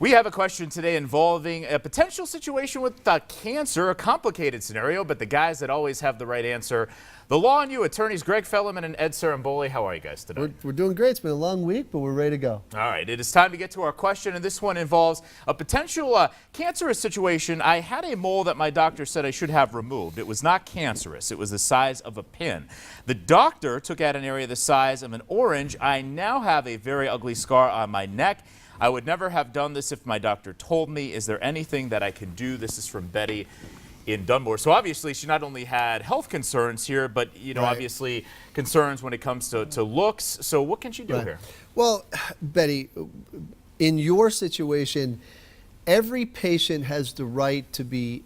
We have a question today involving a potential situation with cancer, a complicated scenario, but the guys that always have the right answer. The Law on You, attorneys Greg Felleman and Ed Saramboli. How are you guys today? We're doing great. It's been a long week, but we're ready to go. All right, it is time to get to our question, and this one involves a potential cancerous situation. I had a mole that my doctor said I should have removed. It was not cancerous. It was the size of a pin. The doctor took out an area the size of an orange. I now have a very ugly scar on my neck. I would never have done this if my doctor told me. Is there anything that I can do? This is from Betty in Dunmore. So obviously she not only had health concerns here, but obviously concerns when it comes to looks. So what can she do here? Well, Betty, in your situation, every patient has the right to be,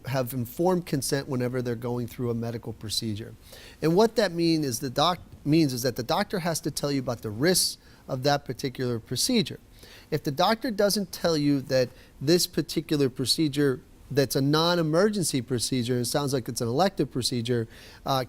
have informed consent whenever they're going through a medical procedure. And what that means is that the doctor has to tell you about the risks of that particular procedure. If the doctor doesn't tell you that this particular procedure that's a non-emergency procedure, and it sounds like it's an elective procedure,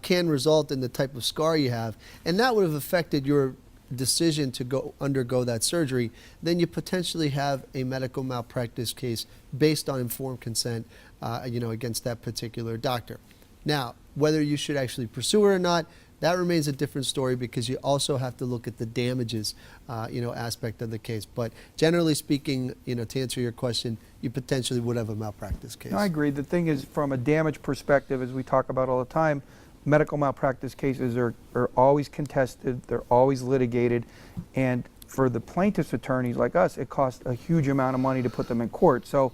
can result in the type of scar you have, and that would have affected your decision to undergo that surgery, then you potentially have a medical malpractice case based on informed consent, against that particular doctor. Now, whether you should actually pursue it or not, that remains a different story because you also have to look at the damages, aspect of the case. But generally speaking, to answer your question, you potentially would have a malpractice case. I agree. The thing is, from a damage perspective, as we talk about all the time, medical malpractice cases are always contested, they're always litigated, and for the plaintiff's attorneys like us, it costs a huge amount of money to put them in court. So,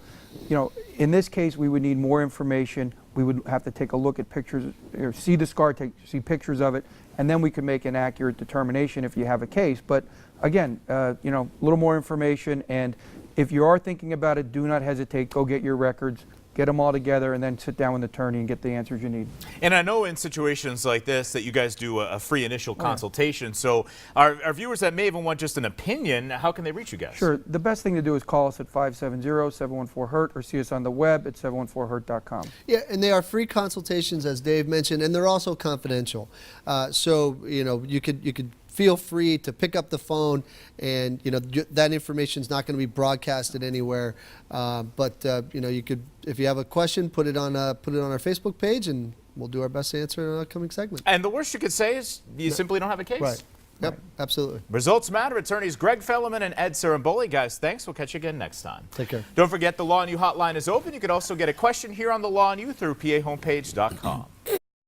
in this case, we would need more information. We would have to take a look at pictures, or see the scar, see pictures of it, and then we could make an accurate determination if you have a case. But again, a little more information, and if you are thinking about it, do not hesitate. Go get your records, get them all together, and then sit down with an attorney and get the answers you need. And I know in situations like this that you guys do a free initial consultation. So our viewers that may even want just an opinion, how can they reach you guys? Sure. The best thing to do is call us at 570-714-HURT or see us on the web at 714hurt.com. Yeah, and they are free consultations, as Dave mentioned, and they're also confidential. So, you could feel free to pick up the phone, and that information is not going to be broadcasted anywhere. But you could, if you have a question, put it on our Facebook page, and we'll do our best to answer in an upcoming segment. And the worst you could say is you simply don't have a case. Right. Yep. Absolutely. Results matter. Attorneys Greg Felleman and Ed Saramboli. Guys, thanks. We'll catch you again next time. Take care. Don't forget the Law on You hotline is open. You could also get a question here on the Law on You through PAHomepage.com.